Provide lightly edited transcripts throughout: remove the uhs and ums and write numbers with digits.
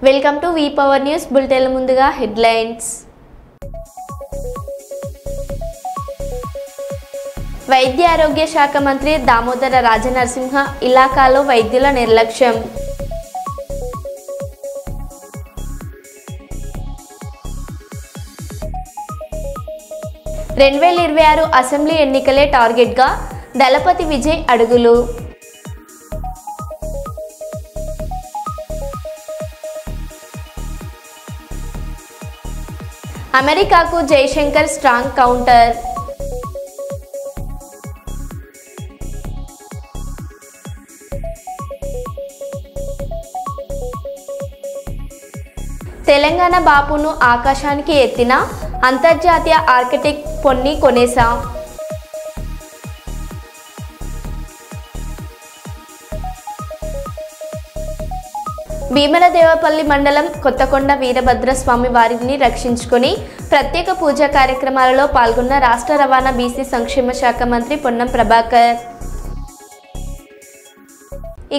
Welcome to V power news bulletin. ముందుగా headlines. వైద్య ఆరోగ్య శాఖ మంత్రి దామోదర రాజనరసింహ ఇలాకాలో వైద్యుల నిర్లక్ష్యం. రెండు 2026 అసెంబ్లీ ఎన్నికలే టార్గెట్గా దళపతి విజయ్ అడుగులు. అమెరికాకు జైశంకర్ స్ట్రాంగ్ కౌంటర్. తెలంగాణ బాపును ఆకాశానికి ఎత్తిన అంతర్జాతీయ ఆర్కిటెక్ట్ పొన్ని కొనేసా. భీమలదేవపల్లి మండలం కొత్తకొండ వీరభద్రస్వామి వారిని రక్షించుకొని ప్రత్యేక పూజా కార్యక్రమాలలో పాల్గొన్న రాష్ట్ర రవాణా బీసీ సంక్షేమ శాఖ మంత్రి పొన్నం ప్రభాకర్.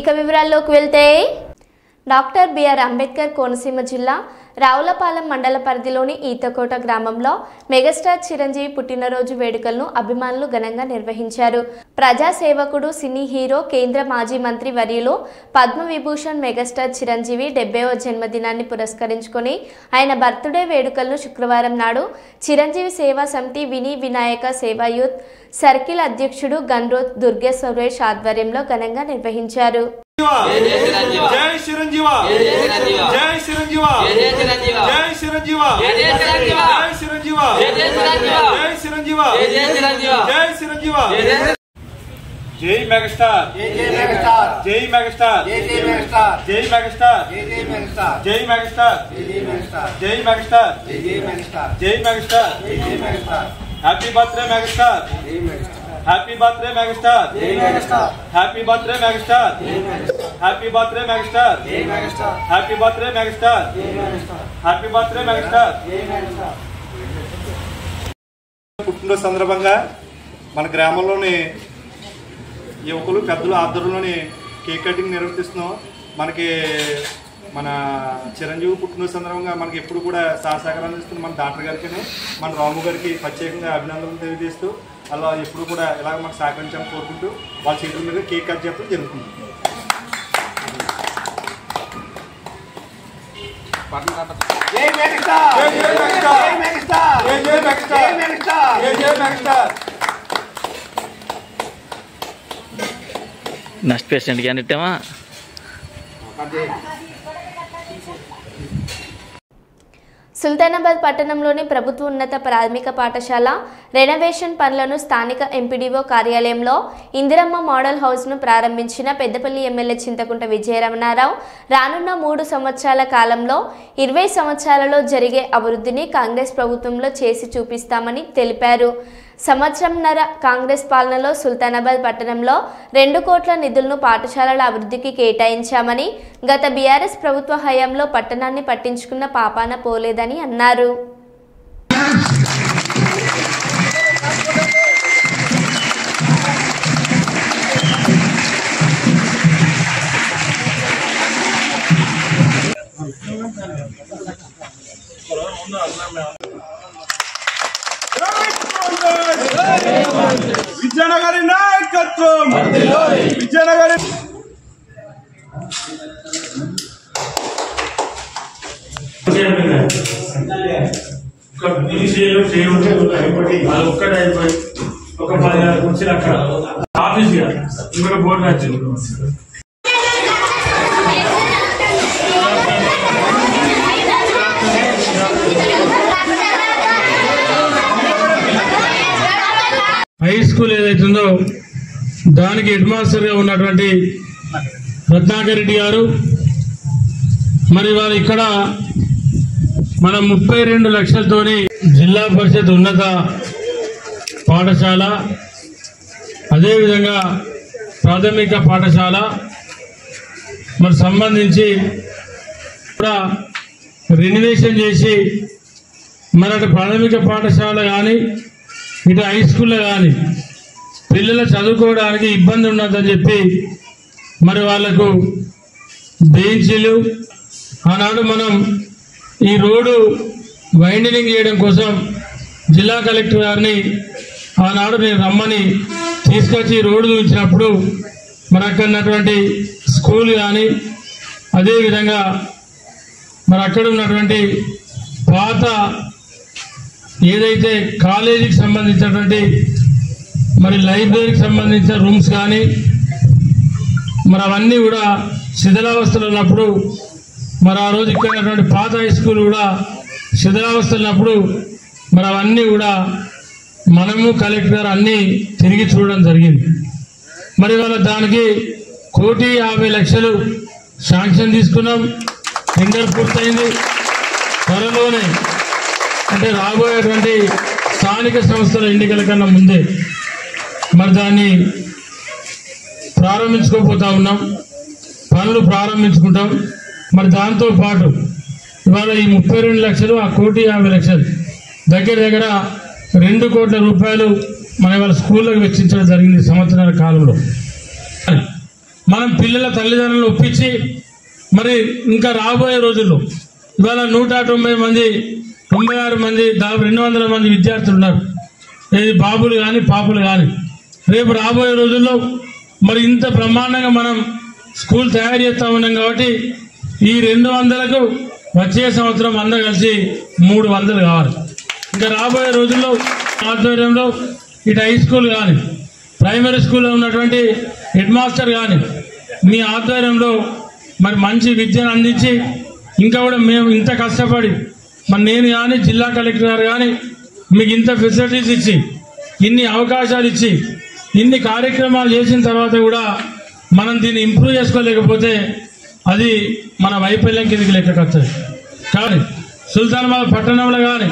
ఇక వివరాల్లోకి వెళ్తే, డాక్టర్ బిఆర్ అంబేద్కర్ కోనసీమ జిల్లా రావులపాలెం మండల పరిధిలోని ఈతకోట గ్రామంలో మెగాస్టార్ చిరంజీవి పుట్టినరోజు వేడుకలను అభిమానులు ఘనంగా నిర్వహించారు. ప్రజాసేవకుడు, సినీ హీరో, కేంద్ర మాజీ మంత్రి వర్యులు పద్మవిభూషణ్ మెగాస్టార్ చిరంజీవి 70వ జన్మదినాన్ని పురస్కరించుకొని ఆయన బర్త్డే వేడుకలను శుక్రవారం నాడు చిరంజీవి సేవా సమితి విని వినాయక సేవా యూత్ సర్కిల్ అధ్యక్షుడు గన్రోత్ దుర్గే సురేష్ ఆధ్వర్యంలో ఘనంగా నిర్వహించారు. జై చిరంజీవ, జై చిరంజీవ, జై చిరంజీవ, జై చిరంజీవ, జై చిరంజీవ, జై చిరంజీవ, జై చిరంజీవ. జై మెగాస్టార్, జై మెగాస్టార్, జై మెగాస్టార్, జై మెగాస్టార్, జై మెగాస్టార్, జై మెగాస్టార్, జై మెగాస్టార్, జై మెగాస్టార్, జై మెగాస్టార్, జై మెగాస్టార్, జై మెగాస్టార్. హ్యాపీ బర్త్డే మెగాస్టార్, జై మెగాస్టార్. హ్యాపీ బర్త్డే మెగాస్టార్, జై మెగాస్టార్. హ్యాపీ బర్త్డే మెగాస్టార్, జై మెగాస్టార్. హ్యాపీ బర్త్డే మెగాస్టార్, జై మెగాస్టార్. హ్యాపీ బర్త్డే మెగాస్టార్, జై మెగాస్టార్. హ్యాపీ బర్త్డే మెగాస్టార్, జై మెగాస్టార్. పుట్టినరోజు సందర్భంగా మన గ్రామంలోని యువకులు పెద్దలు ఆధ్వర్యంలోని కేక్ కటింగ్ నిర్వహిస్తున్నాం. మనకి మన చిరంజీవి పుట్టినరోజు సందర్భంగా మనకి ఎప్పుడు కూడా సహసహకారాలు ఇస్తున్న మన డాక్టర్ గారికి, మన రాము గారికి ప్రత్యేకంగా అభినందనలు తెలియజేస్తూ అలా ఎప్పుడు కూడా ఇలాగ మనకు సహకరించాలని కోరుకుంటూ వాళ్ళ చేతుల మీద కేక్ కట్ చేయడం జరుగుతుంది. జై మెగాస్టార్, జై మెగాస్టార్, జై మెగాస్టార్, జై మెగాస్టార్, జై మెగాస్టార్, జై మెగాస్టార్. నెక్స్ట్ పేషెంట్ కి అనిట్టమా. సుల్తానాబాద్ పట్టణంలోని ప్రభుత్వ ఉన్నత ప్రాథమిక పాఠశాల రెనోవేషన్ పనులను స్థానిక ఎంపీడీఓ కార్యాలయంలో ఇందిరమ్మ మోడల్ హౌస్ను ప్రారంభించిన పెద్దపల్లి ఎమ్మెల్యే చింతకుంట విజయరమణారావు రానున్న 3 సంవత్సరాల కాలంలో 20 సంవత్సరాలలో జరిగే అభివృద్ధిని కాంగ్రెస్ ప్రభుత్వంలో చేసి చూపిస్తామని తెలిపారు. సంవత్సరంన్నర కాంగ్రెస్ పాలనలో సుల్తానాబాద్ పట్టణంలో 2 కోట్ల నిధులను పాఠశాలల అభివృద్ధికి కేటాయించామని, గత బీఆర్ఎస్ ప్రభుత్వ హయాంలో పట్టణాన్ని పట్టించుకున్న పాపాన పోలేదని అన్నారు. విజయనగరి నాయకత్వం, విజయనగరి ఒక్కటే అయిపోయి ఒక 10 కుర్చీలు అక్కడ ఆఫీస్ ఇంకొక బోర్డు వచ్చింది. హై స్కూల్ ఏదైతుందో దానికి హెడ్ మాస్టర్గా ఉన్నటువంటి రత్నాకర్ రెడ్డి గారు మరి వారు ఇక్కడ మన 32 లక్షలతోని జిల్లా పరిషత్ ఉన్నత పాఠశాల, అదేవిధంగా ప్రాథమిక పాఠశాల మరి సంబంధించి కూడా రెనోవేషన్ చేసి మరి అటు ప్రాథమిక పాఠశాల కానీ ఇటు హై స్కూల్లో కానీ పిల్లలు చదువుకోవడానికి ఇబ్బంది ఉండదని చెప్పి మరి వాళ్లకు బెంచీలు ఆనాడు మనం ఈ రోడ్డు వైండనింగ్ చేయడం కోసం జిల్లా కలెక్టర్ గారిని ఆనాడు నేను రమ్మని తీసుకొచ్చి రోడ్డు చూపించినప్పుడు మరి అక్కడ ఉన్నటువంటి స్కూల్ కానీ అదేవిధంగా మరి అక్కడ ఉన్నటువంటి పాత ఏదైతే కాలేజీకి సంబంధించినటువంటి మరి లైబ్రరీకి సంబంధించిన రూమ్స్ కానీ మరి అవన్నీ కూడా శిథిలావస్థలో ఉన్నప్పుడు మరి ఆ రోజు ఇక్కడ ఉన్నటువంటి పాత హై స్కూల్ కూడా శిథిలావస్థలో ఉన్నప్పుడు మరి అవన్నీ కూడా మనము కలెక్టర్ గారు అన్నీ తిరిగి చూడడం జరిగింది. మరి వాళ్ళ దానికి 1,50,00,000 శాంక్షన్ తీసుకున్నాం. టెండర్ పూర్తయింది. త్వరలోనే అంటే రాబోయేటువంటి స్థానిక సంస్థల ఎన్నికల కన్నా ముందే మరి దాన్ని ప్రారంభించుకోపోతా ఉన్నాం. పనులు ప్రారంభించుకుంటాం. మరి దాంతో పాటు ఇవాళ ఈ 32 లక్షలు ఆ 1,50,00,000 దగ్గర దగ్గర 2 కోట్ల రూపాయలు మన ఇవాళ స్కూళ్ళకు వెచ్చించడం జరిగింది సంవత్సరాల కాలంలో. మనం పిల్లల తల్లిదండ్రులను ఒప్పించి మరి ఇంకా రాబోయే రోజుల్లో ఇవాళ 190 మంది 96 మంది దాదాపు 200 మంది విద్యార్థులు ఉన్నారు. ఇది బాబులు కానీ పాపలు కానీ. రేపు రాబోయే రోజుల్లో మరి ఇంత బ్రహ్మాండంగా మనం స్కూల్ తయారు చేస్తూ ఉన్నాం కాబట్టి ఈ 200కు వచ్చే సంవత్సరం అందరూ కలిసి 300 కావాలి. ఇంకా రాబోయే రోజుల్లో ఆధ్వర్యంలో ఇటు హై స్కూల్ కానీ ప్రైమరీ స్కూల్లో ఉన్నటువంటి హెడ్ మాస్టర్ కానీ మీ ఆధ్వర్యంలో మరి మంచి విద్యను అందించి ఇంకా కూడా మేము ఇంత కష్టపడి మరి నేను కానీ జిల్లా కలెక్టర్ గారు కానీ మీకు ఇంత ఫెసిలిటీస్ ఇచ్చి ఇన్ని అవకాశాలు ఇచ్చి ఇన్ని కార్యక్రమాలు చేసిన తర్వాత కూడా మనం దీన్ని ఇంప్రూవ్ చేసుకోలేకపోతే అది మన వైఫల్యం కిందకి లెక్కకొస్తుంది. కానీ సుల్తానాబాద్ పట్టణంలో కానీ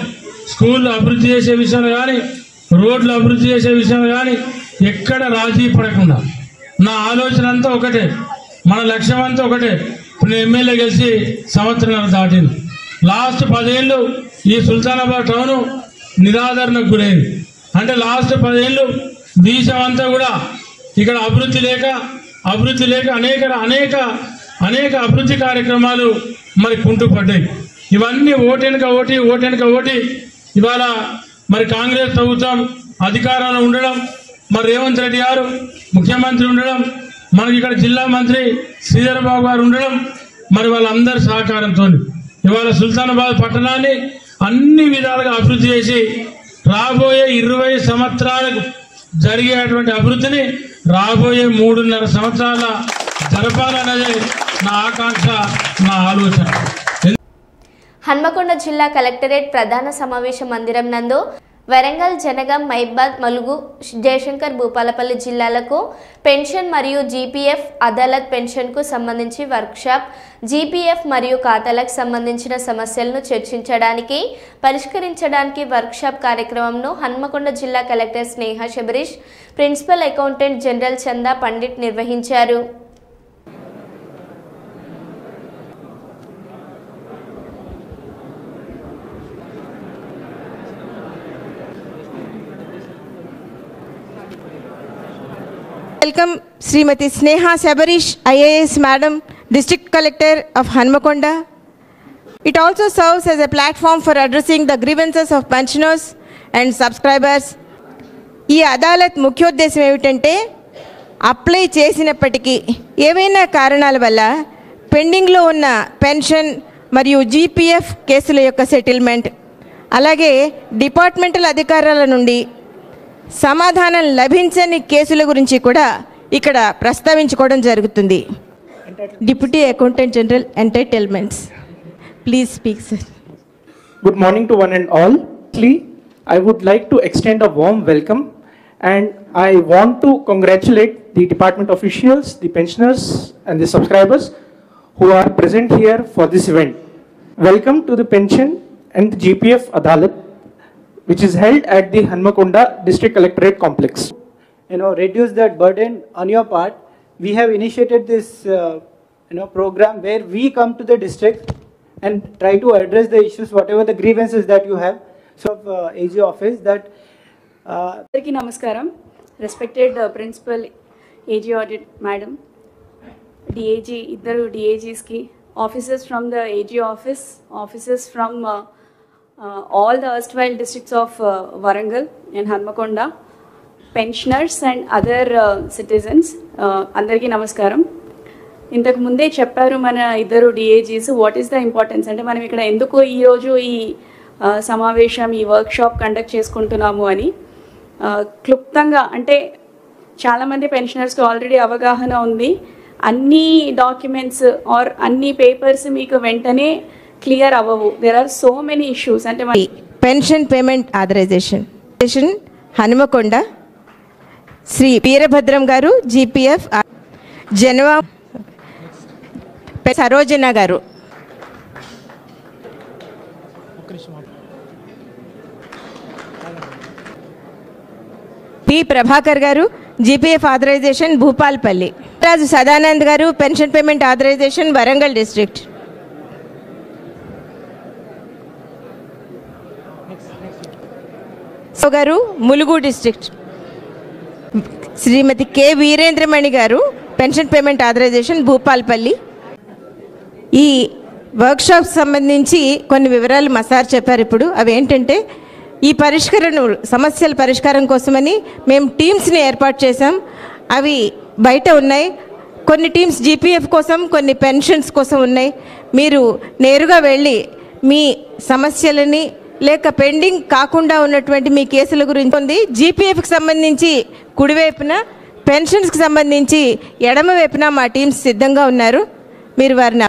స్కూళ్ళు అభివృద్ధి చేసే విషయంలో కానీ రోడ్లు అభివృద్ధి చేసే విషయంలో కానీ ఎక్కడ రాజీ పడకుండా నా ఆలోచన అంతా ఒకటే, మన లక్ష్యం అంతా ఒకటే. ఇప్పుడు నేను ఎమ్మెల్యే గెలిచి సంవత్సరాలు దాటింది. లాస్ట్ 10 ఏళ్ళు ఈ సుల్తానాబాద్ టౌన్ నిరాదరణకు గురైంది. అంటే లాస్ట్ 10 ఏళ్ళు దేశం అంతా కూడా ఇక్కడ అభివృద్ధి లేక అనేక అభివృద్ధి కార్యక్రమాలు మరి కుంటుపడ్డాయి. ఇవన్నీ ఓటెనక ఓటి ఇవాళ మరి కాంగ్రెస్ ప్రభుత్వం అధికారంలో ఉండడం, మరి రేవంత్ రెడ్డి గారు ముఖ్యమంత్రి ఉండడం, మనకి ఇక్కడ జిల్లా మంత్రి శ్రీధర్ బాబు గారు ఉండడం, మరి వాళ్ళందరి సహకారంతో ఇవాళ సుల్తానాబాద్ పట్టణాన్ని అన్ని విధాలుగా అభివృద్ధి చేసి రాబోయే 20 సంవత్సరాలకు జరిగేటువంటి అభివృద్ధిని రాబోయే 3.5 సంవత్సరాల జరపాలన్నదే నా ఆకాంక్ష, నా ఆలోచన. హన్మకొండ జిల్లా కలెక్టరేట్ ప్రధాన సమావేశ మందిరం నందు వరంగల్, జనగాం, మైబాద్, ములుగు, జయశంకర్, భూపాలపల్లి జిల్లాలకు పెన్షన్ మరియు జీపీఎఫ్ అదాలత్ పెన్షన్కు సంబంధించి వర్క్షాప్, జీపీఎఫ్ మరియు ఖాతాలకు సంబంధించిన సమస్యలను చర్చించడానికి, పరిష్కరించడానికి వర్క్షాప్ కార్యక్రమంను హన్మకొండ జిల్లా కలెక్టర్ స్నేహ శబరీష్, ప్రిన్సిపల్ అకౌంటెంట్ జనరల్ చందా పండిట్ నిర్వహించారు. Welcome Srimati Sneha Sabarish, IAS Madam, District Collector of Hanmakonda. It also serves as a platform for addressing the grievances of pensioners and subscribers. ఈ అదాలత్ ముఖ్యోద్దేశం ఏమిటంటే అప్లై చేసినప్పటికీ ఏవైనా కారణాల వల్ల పెండింగ్లో ఉన్న పెన్షన్ మరియు జీపీఎఫ్ కేసుల యొక్క సెటిల్మెంట్, అలాగే డిపార్ట్మెంటల్ అధికారుల నుండి సమాధానం లభించని కేసుల గురించి కూడా ఇక్కడ ప్రస్తావించుకోవడం జరుగుతుంది. Deputy accountant general entitlements, please speak sir. Good morning to one and all. I would like to extend a warm welcome and I want to congratulate the department officials, the pensioners and the subscribers who are present here for this event. Welcome to the pension and the GPF Adalat, which is held at the Hanmakonda District Collectorate Complex. Reduce that burden on your part. We have initiated this, program where we come to the district and try to address the issues, whatever the grievances that you have. So, AG office that. అందరికీ నమస్కారం. Respected principal, AG audit madam, DAG, ఇద్దరు డిఏజీస్కి, officers from the AG office, officers from all the erstwhile districts of Warangal and Hanmakonda, pensioners and other citizens, andariki namaskaram. ఇంతకు ముందే చెప్పారు మన ఇద్దరు డిఏజీస్ what is the importance అంటే మనం ఇక్కడ ఎందుకు ఈరోజు ఈ సమావేశం ఈ వర్క్షాప్ కండక్ట్ చేసుకుంటున్నాము అని క్లుప్తంగా అంటే చాలామంది పెన్షనర్స్కి ఆల్రెడీ అవగాహన ఉంది. అన్ని డాక్యుమెంట్స్ ఆర్ అన్ని పేపర్స్ మీకు వెంటనే క్లియర్ అవ్వవు. There are so many issues. అంటే pension payment authorization Hanumakonda Shri Veerabhadram garu GPF, Janava Sarojana garu, P Prabhakar garu GPF authorization Bhupalpally, Raju Sadanand garu pension payment authorization Warangal district, garu Mulugu district, Shrimati K Veerendramani garu pension payment authorisation Bhupalpally. ఈ వర్క్షాప్ సంబంధించి కొన్ని వివరాలు మా సార్ చెప్పారు. ఇప్పుడు అవి ఏంటంటే ఈ సమస్యల పరిష్కారం కోసమని మేము టీమ్స్ని ఏర్పాటు చేసాం. అవి బయట ఉన్నాయి. కొన్ని టీమ్స్ జీపీఎఫ్ కోసం, కొన్ని పెన్షన్స్ కోసం ఉన్నాయి. మీరు నేరుగా వెళ్ళి మీ సమస్యలని లేక పెండింగ్ కాకుండా ఉన్నటువంటి మీ కేసుల గురించి ఉంది. జీపీఎఫ్కి సంబంధించి కుడివైపున, పెన్షన్స్కి సంబంధించి ఎడమ వైపున మా టీమ్స్ సిద్ధంగా ఉన్నారు. మీరు వారిని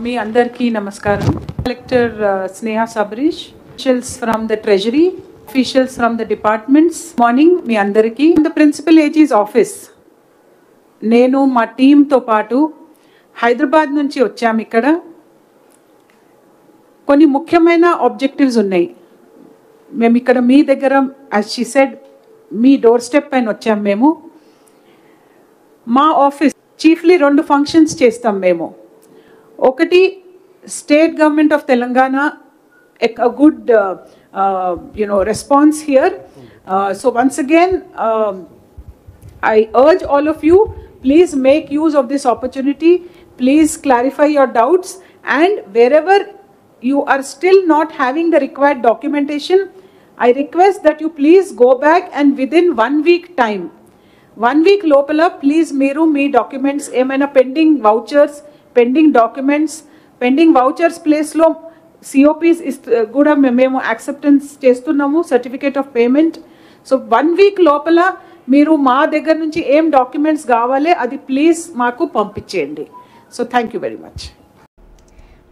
మీ అందరికీ నమస్కారం. Collector Sneha Sabarish, officials from the treasury, officials from the departments, morning మీ అందరికీ. ద ప్రిన్సిపల్ ఏజీస్ ఆఫీస్ నేను మా టీంతో పాటు హైదరాబాద్ నుంచి వచ్చాము. ఇక్కడ కొన్ని ముఖ్యమైన ఆబ్జెక్టివ్స్ ఉన్నాయి. మేము ఇక్కడ మీ దగ్గర as she said me door step పైన వచ్చాము. మేము మా ఆఫీస్ చీఫ్లీ 2 ఫంక్షన్స్ చేస్తాం మేము. ఒకటి state government of Telangana a good response here. So once again I urge all of you, please make use of this opportunity. Please clarify your doubts, and wherever you are still not having the required documentation, I request that you please go back and within 1 week time, 1 week lopala please meeru mee documents emaina pending vouchers, pending documents, pending vouchers place lo COPs is kuda memo acceptance chestunnamo, certificate of payment. So 1 week lopala meeru ma దగ్గర నుంచి ఏం documents కావాలి అది please మాకు పంపించేయండి. So thank you very much.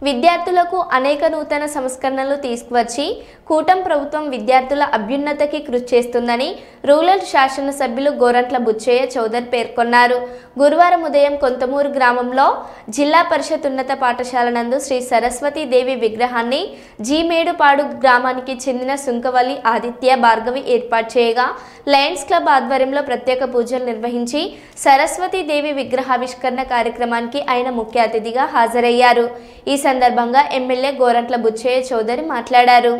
విద్యార్థులకు అనేక నూతన సంస్కరణలు తీసుకువచ్చి కూటమి ప్రభుత్వం విద్యార్థుల అభ్యున్నతికి కృషి చేస్తుందని రూరల్ శాసనసభ్యులు గోరంట్ల బుచ్చయ్య చౌదరి పేర్కొన్నారు. గురువారం ఉదయం కొంతమూరు గ్రామంలో జిల్లా పరిషత్ ఉన్నత పాఠశాల నందు శ్రీ సరస్వతీ దేవి విగ్రహాన్ని జీమేడుపాడు గ్రామానికి చెందిన సుంకవల్లి ఆదిత్య భార్గవి ఏర్పాటు చేయగా లయన్స్ క్లబ్ ఆధ్వర్యంలో ప్రత్యేక పూజలు నిర్వహించి సరస్వతీ దేవి విగ్రహావిష్కరణ కార్యక్రమానికి ఆయన ముఖ్య అతిథిగా హాజరయ్యారు. ఈ సందర్భంగా ఎమ్మెల్యే గోరంట్ల బుచ్చయ్య చౌదరి మాట్లాడారు.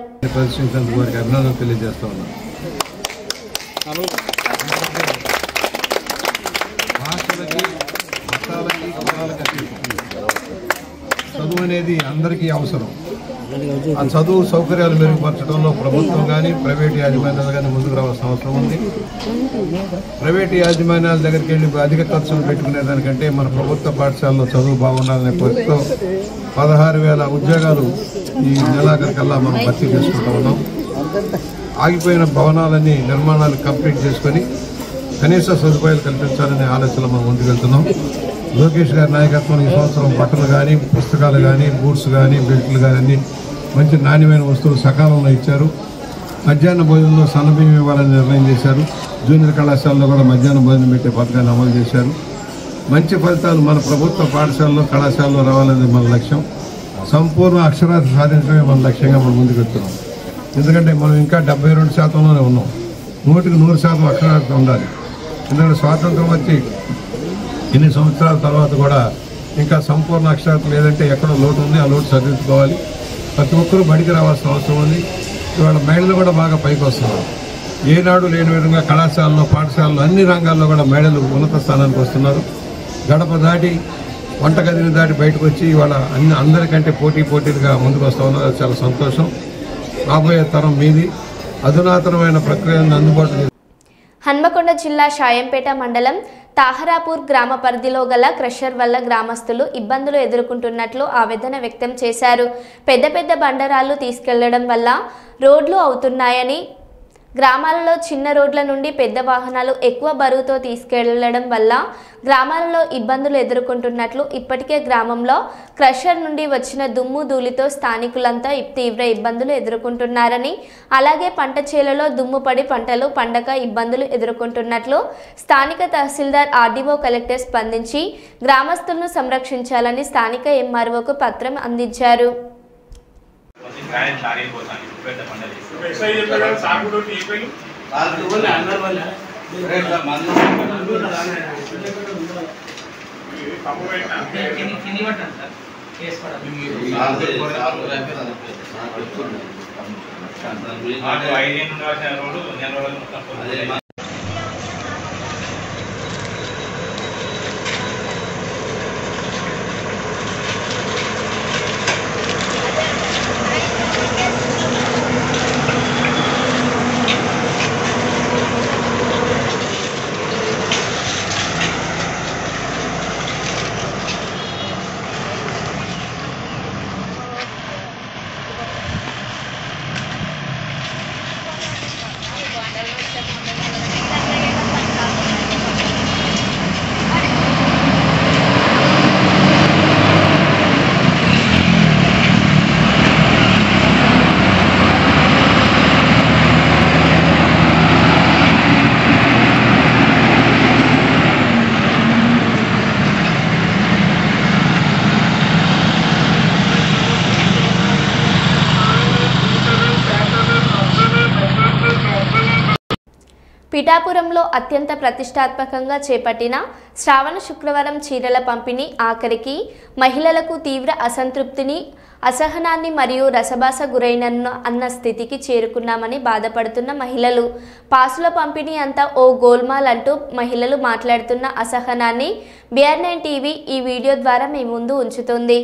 చదువు అనేది అందరికీ అవసరం. ఆ చదువు సౌకర్యాలు మెరుగుపరచడంలో ప్రభుత్వం కానీ ప్రైవేట్ యాజమాన్యాలు కానీ ముందుకు రావాల్సిన అవసరం ఉంది. ప్రైవేట్ యాజమాన్యాల దగ్గరికి వెళ్ళి అధిక ఖర్చులు పెట్టుకునే దానికంటే మన ప్రభుత్వ పాఠశాలలో చదువు బాగుండాలనే కోరికతో 16,000 ఉద్యోగాలు ఈ నెలాఖరికల్లా మనం భర్తీ చేసుకుంటూ ఉన్నాం. ఆగిపోయిన భవనాలన్నీ నిర్మాణాలు కంప్లీట్ చేసుకొని కనీస సదుపాయాలు కల్పించాలనే ఆలోచన మనం ముందుకు వెళ్తున్నాం. లోకేష్ గారి నాయకత్వం ఈ సంవత్సరం బట్టలు కానీ, పుస్తకాలు కానీ, బూట్స్ కానీ, బెల్ట్లు కానీ అన్ని మంచి నాణ్యమైన వస్తువులు సకాలంలో ఇచ్చారు. మధ్యాహ్న భోజనంలో సన్నబియ్యం ఇవ్వాలని నిర్ణయం చేశారు. జూనియర్ కళాశాలలో కూడా మధ్యాహ్న భోజనం పెట్టే పథకాన్ని అమలు చేశారు. మంచి ఫలితాలు మన ప్రభుత్వ పాఠశాలలో, కళాశాలలో రావాలనేది మన లక్ష్యం. సంపూర్ణ అక్షరాస్యత సాధించడమే మన లక్ష్యంగా మనం ముందుకు వెళ్తున్నాం. ఎందుకంటే మనం ఇంకా 72%లోనే ఉన్నాం. 100% అక్షరాస్యత ఉండాలి. ఎందుకంటే స్వాతంత్రం వచ్చి ఇన్ని సంవత్సరాల తర్వాత కూడా ఇంకా సంపూర్ణ అక్షరాస్యత లేదంటే ఎక్కడో లోటు ఉంది. ఆ లోటు సరిదిద్దుకోవాలి. ప్రతి ఒక్కరూ బడికి రావాల్సిన అవసరం ఉంది. ఇవాళ మహిళలు కూడా బాగా పైకి వస్తున్నారు. ఏనాడు లేని విధంగా కళాశాలలో పాఠశాలలో అన్ని రంగాల్లో కూడా మహిళలు ఉన్నత స్థానానికి వస్తున్నారు. గడప దాటి వంటగదిని దాటి బయటకు వచ్చి ఇవాళ అందరికంటే పోటీలుగా ముందుకు వస్తూ ఉన్నారు. అది చాలా సంతోషం. రాబోయే తరం మీది అధునాతనమైన ప్రక్రియలను అందుబాటులో. హన్మకొండ జిల్లా షాయంపేట మండలం తాహరాపూర్ గ్రామ పరిధిలో గల క్రషర్ వల్ల గ్రామస్తులు ఇబ్బందులు ఎదుర్కొంటున్నట్లు ఆవేదన వ్యక్తం చేశారు. పెద్ద బండరాళ్లు తీసుకెళ్లడం వల్ల రోడ్లు అవుతున్నాయని, గ్రామాలలో చిన్న రోడ్ల నుండి పెద్ద వాహనాలు ఎక్కువ బరువుతో తీసుకెళ్లడం వల్ల గ్రామాలలో ఇబ్బందులు ఎదుర్కొంటున్నట్లు, ఇప్పటికే గ్రామంలో క్రషర్ నుండి వచ్చిన దుమ్ము ధూళితో స్థానికులంతా తీవ్ర ఇబ్బందులు ఎదుర్కొంటున్నారని, అలాగే పంట చేలలో దుమ్ము పడి పంటలు పండక ఇబ్బందులు ఎదుర్కొంటున్నట్లు స్థానిక తహసీల్దార్, ఆర్డీఓ, కలెక్టర్ స్పందించి గ్రామస్తులను సంరక్షించాలని స్థానిక ఎంఆర్ఓకు పత్రం అందించారు. పిఠాపురంలో అత్యంత ప్రతిష్టాత్మకంగా చేపట్టిన శ్రావణ శుక్రవారం చీరల పంపిణీ ఆఖరికి మహిళలకు తీవ్ర అసంతృప్తిని, అసహనాన్ని మరియు రసభాస గురైన అన్న స్థితికి చేరుకున్నామని బాధపడుతున్న మహిళలు. పాసుల పంపిణీ అంతా ఓ గోల్మాల్ అంటూ మహిళలు మాట్లాడుతున్న అసహనాన్ని BR9 టీవీ ఈ వీడియో ద్వారా మీ ముందు ఉంచుతుంది.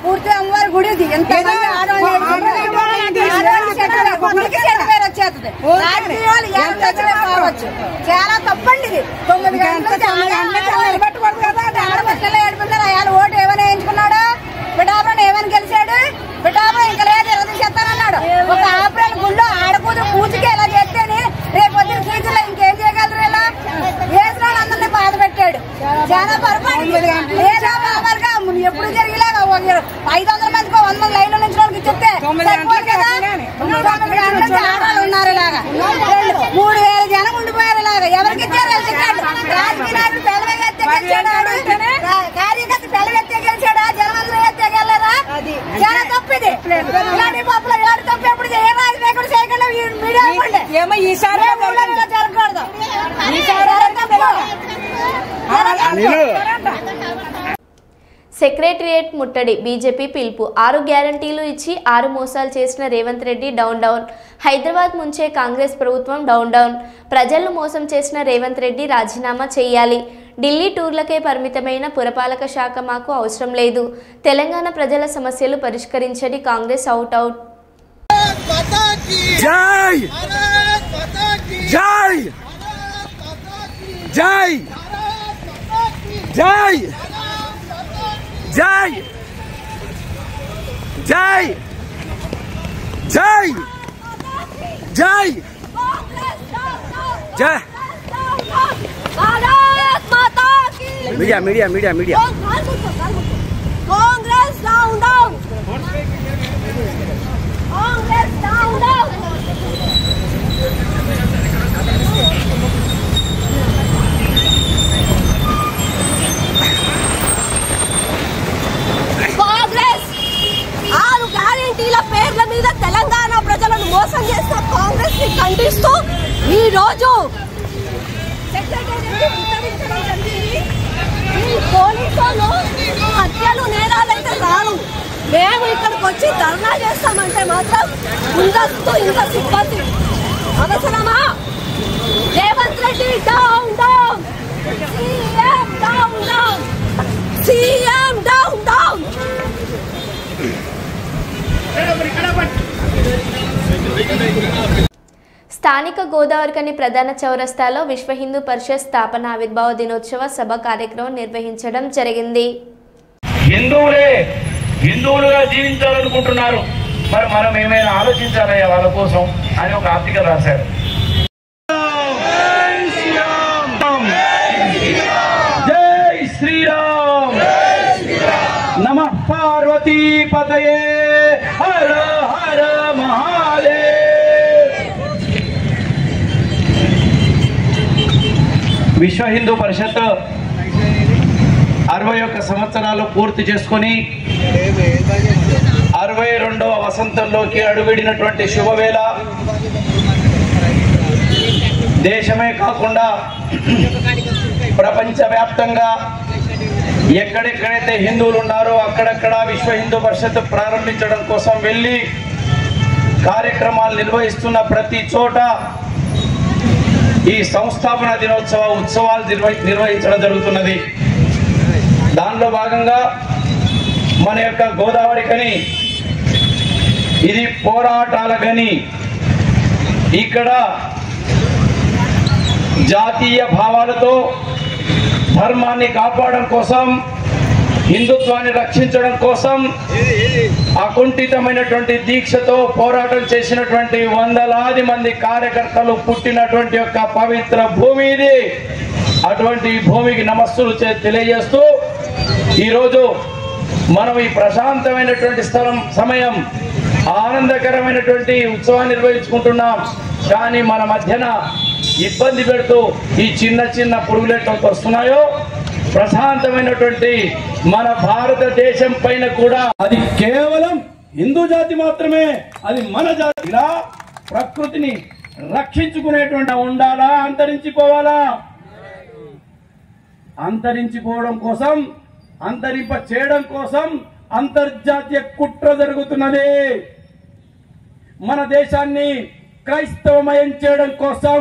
పూర్తి అమ్మవారి గుడి కావచ్చు, చాలా తప్పండి ఇది. 9 గంటలు ఆడపిల్లలు ఏడుపుతారు. ఆయన ఓటు ఏమైనా వేయించుకున్నాడు, పిఠాపురం ఏమని గెలిచాడు, పిఠాపురం ఇంకా లేదు ఎరదీసేస్తానన్నాడు. ఒక ఆపరేల గుళ్ళో ఆడకూతురు పూజకి ఎలా చేస్తేనే రేపు పొద్దున ఫ్యూచర్ లో ఇంకేం చేయగలరు? ఇలా వేసిన అందరినీ బాధ పెట్టాడు. చాలా పొరపాటు. ఎప్పుడు జరిగేలాగా 500 మందికి 100 మంది లైన్లో నుంచి వాళ్ళకి చెప్తే ఆడవాళ్ళు ఉన్నారు. ఇలాగా 3000 జనం ఉండిపోయారు. ఇలాగా ఎవరికి ఇచ్చారు? రాజకీయ నాయకుడు పెళ్ళవెత్తే గెలిచాడు, కార్యకర్త పెళ్ళవెత్తే గెలిచాడా, జనమందరూ ఎత్తే గెలరా? చాలా తప్పిది. ఇలాంటి పప్పులు ఇలాంటి తప్పు ఎప్పుడు ఏ రాజకీయ చేయకుండా మీడియా ఏమో ఈసారి జరగకూడదు. సెక్రటరియట్ ముట్టడి, బీజేపీ పిలుపు. 6 గ్యారంటీలు ఇచ్చి 6 మోసాలు చేసిన రేవంత్ రెడ్డి డౌన్. హైదరాబాద్ ముంచే కాంగ్రెస్ ప్రభుత్వం డౌన్. ప్రజలను మోసం చేసిన రేవంత్ రెడ్డి రాజీనామా చేయాలి. ఢిల్లీ టూర్లకే పరిమితమైన పురపాలక శాఖ మాకు అవసరం లేదు. తెలంగాణ ప్రజల సమస్యలు పరిష్కరించని కాంగ్రెస్ అవుట్. జై జై జై జై జై జై జై జై జై media media media media Congress down down, Congress down down. Congress 6 గ్యారెంటీల పేర్ల మీద తెలంగాణ ప్రజలను మోసం చేసిన కాంగ్రెస్ ని ఖండిస్తూ ఈ రోజు సెక్రటరీ విస్తరించడం జరిగింది. ఈ పోలీసులు హత్యలు నేరాలైతే రాను, మేము ఇక్కడికి వచ్చి ధర్నా చేస్తామంటే మాత్రం ముందస్తు ఇంత సిబ్బంది అవసరమా? Revanth Reddy down down, CM down down, CM down down. స్థానిక గోదావరికని ప్రధాన చౌరస్తాలో విశ్వ హిందూ పరిషత్ స్థాపన ఆవిర్భావ దినోత్సవ సభ కార్యక్రమం నిర్వహించడం జరిగింది. హిందువులుగా జీవించాలనుకుంటున్నారు, మరి మనం ఏమైనా ఆలోచించాలయ్యా వాళ్ళ కోసం అని ఒక ఆర్టికల్ రాశారు. జై శ్రీరామ్, నమః పార్వతీ పతయే, హర హర మహాదేవ్. విశ్వ హిందూ పరిషత్ 61 సంవత్సరాలు పూర్తి చేసుకొని 62వ వసంతంలోకి అడుగుడినటువంటి శుభవేళ. దేశమే కాకుండా ప్రపంచవ్యాప్తంగా ఎక్కడెక్కడైతే హిందువులు ఉన్నారో అక్కడక్కడ విశ్వ హిందూ పరిషత్ ప్రారంభించడం కోసం వెళ్ళి కార్యక్రమాలు నిర్వహిస్తున్న ప్రతి చోట ఈ సంస్థాపన దినోత్సవ ఉత్సవాలు నిర్వహించడం జరుగుతున్నది. దానిలో భాగంగా మన యొక్క గోదావరికని ఇది పోరాటాల గని. ఇక్కడ జాతీయ భావాలతో ధర్మాన్ని కాపాడడం కోసం, హిందుత్వాన్ని రక్షించడం కోసం అకుంఠితమైనటువంటి దీక్షతో పోరాటం చేసినటువంటి వందలాది మంది కార్యకర్తలు పుట్టినటువంటి యొక్క పవిత్ర భూమి ఇది. అటువంటి భూమికి నమస్సులు తెలియజేస్తూ ఈరోజు మనం ఈ ప్రశాంతమైనటువంటి సమయం ఆనందకరమైనటువంటి ఉత్సవాన్ని నిర్వహించుకుంటున్నాం. కానీ మన మధ్యన ఇబ్బంది పెడుతూ ఈ చిన్న చిన్న పురుగులెట్టు వస్తున్నాయో ప్రశాంతమైనటువంటి మన భారతదేశం పైన కూడా అది కేవలం హిందూ జాతి మాత్రమే, అది మన జాతిలా ప్రకృతిని రక్షించుకునేటువంటి ఉండాలా, అంతరించిపోవాలా? అంతరించిపోవడం కోసం, అంతరింప చేయడం కోసం అంతర్జాతీయ కుట్ర జరుగుతున్నది. మన దేశాన్ని క్రైస్తవమయం చేయడం కోసం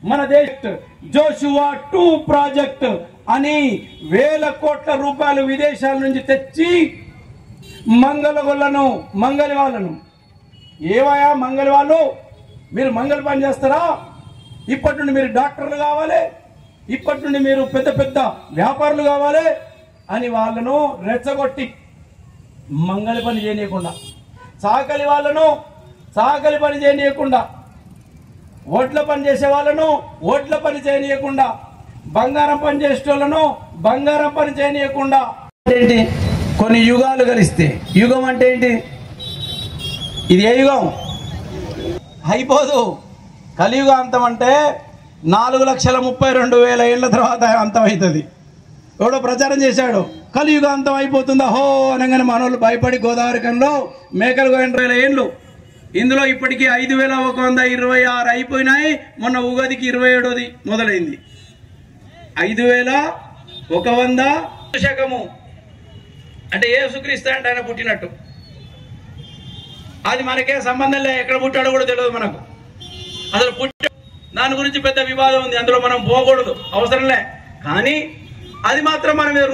మన దేశ జోషువా 2 ప్రాజెక్ట్ అని వేల కోట్ల రూపాయలు విదేశాల నుంచి తెచ్చి మంగళ వాళ్ళను ఏవయా మంగళ వాళ్ళు, మీరు మంగళ పని చేస్తారా? ఇప్పటి నుండి మీరు డాక్టర్లు కావాలి, ఇప్పటి నుండి మీరు పెద్ద పెద్ద వ్యాపారులు కావాలి అని వాళ్ళను రెచ్చగొట్టి మంగళ పని చేయనీయకుండా, చాకలి వాళ్ళను చాకలి పని చేయనీయకుండా, ఓట్ల పని చేసే వాళ్ళను ఓట్ల పని చేయనీయకుండా, బంగారం పని చేసే వాళ్ళను బంగారం పని చేయనీయకుండా. ఏంటి కొన్ని యుగాలు కలిస్తే యుగం అంటే ఏంటి? ఇది ఏ యుగం? అయిపోదు. కలియుగ అంతం అంటే 4,32,000 ఏళ్ల తర్వాత అంతమవుతుంది. ఎవడో ప్రచారం చేశాడు కలియుగ అంతం అయిపోతుందా హో అనగానే మనోళ్ళు భయపడి గోదావరికంలో మేకలు 20,000 ఏండ్లు. ఇందులో ఇప్పటికీ 5,126 అయిపోయినాయి. మొన్న ఉగాదికి 27ది మొదలైంది. 5,100 శకము అంటే యేసుక్రీస్తు అంటే ఆయన పుట్టినట్టు. అది మనకే సంబంధం లే, ఎక్కడ పుట్టాడో కూడా తెలియదు మనకు. అసలు దాని గురించి పెద్ద వివాదం ఉంది, అందులో మనం పోకూడదు, అవసరంలే. కానీ అది మాత్రం మన మీద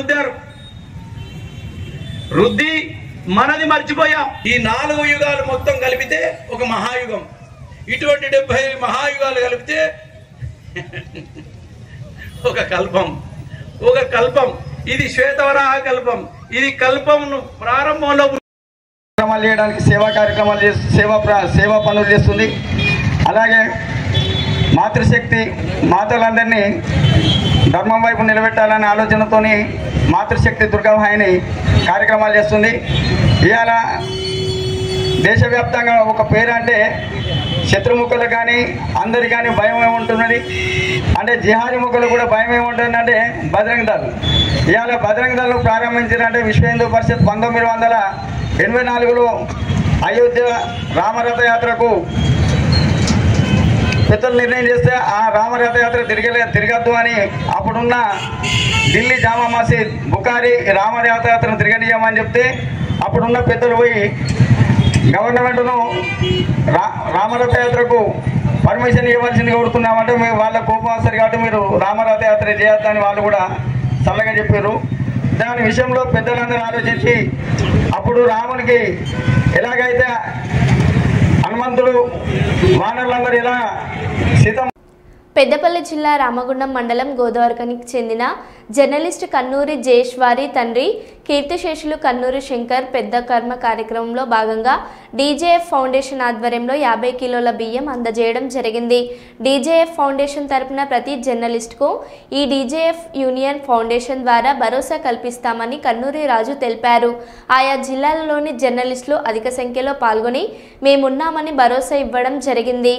రుద్ది మనది మర్చిపోయాం. ఈ 4 యుగాలు మొత్తం కలిపితే ఒక మహాయుగం. ఇటువంటి 70 మహాయుగాలు కలిపితే ఒక కల్పం. ఇది శ్వేతవరాహ కల్పం. ఇది కల్పంను ప్రారంభంలో కార్యక్రమాలు చేయడానికి సేవా కార్యక్రమాలు సేవా పనులు చేస్తుంది. అలాగే మాతృశక్తి మాతలందరినీ ధర్మం వైపు నిలబెట్టాలనే ఆలోచనతోని మాతృశక్తి దుర్గావాహిని కార్యక్రమాలు చేస్తుంది. ఇవాళ దేశవ్యాప్తంగా ఒక పేరు అంటే శత్రుముఖులు కానీ అందరికి కానీ భయం ఏముంటున్నది అంటే జిహాదీ ముఖులు కూడా భయం ఏముంటుంది అంటే బజరంగ్ దళ్. ఇవాళ బజరంగ్ దళ్ ప్రారంభించారంటే విశ్వ హిందూ పరిషత్ 1984లో అయోధ్య రామరథ యాత్రకు పెద్దలు నిర్ణయం చేస్తే ఆ రామరథయాత్ర తిరగద్దు అని అప్పుడున్న ఢిల్లీ జామా మసీద్ బుఖారీ రామరథయాత్రను తిరగనీయమని చెప్తే అప్పుడున్న పెద్దలు పోయి గవర్నమెంట్ను రామరథయాత్రకు పర్మిషన్ ఇవ్వాల్సింది కోరుతున్నామంటే మేము వాళ్ళ కోపం వస్తారు కాబట్టి మీరు రామరథయాత్ర చేయొద్దని వాళ్ళు కూడా చల్లగా చెప్పారు. దాని విషయంలో పెద్దలందరూ ఆలోచించి అప్పుడు రామునికి ఎలాగైతే హనుమంతుడు వానరులందరూ ఎలా సీతం. పెద్దపల్లి జిల్లా రామగుండం మండలం గోదావరిఖనికి చెందిన జర్నలిస్ట్ కన్నూరి జయేష్ వారి తండ్రి కీర్తిశేషులు కన్నూరి శంకర్ పెద్ద కర్మ కార్యక్రమంలో భాగంగా డీజేఎఫ్ ఫౌండేషన్ ఆధ్వర్యంలో 50 కిలోల బియ్యం అందజేయడం జరిగింది. డీజేఎఫ్ ఫౌండేషన్ తరపున ప్రతి జర్నలిస్టుకు ఈ డీజేఎఫ్ యూనియన్ ఫౌండేషన్ ద్వారా భరోసా కల్పిస్తామని కన్నూరి రాజు తెలిపారు. ఆయా జిల్లాలలోని జర్నలిస్టులు అధిక సంఖ్యలో పాల్గొని మేమున్నామని భరోసా ఇవ్వడం జరిగింది.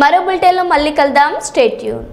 మరో బులెటిన్లో మళ్ళీ కలుద్దాం. Stay tune.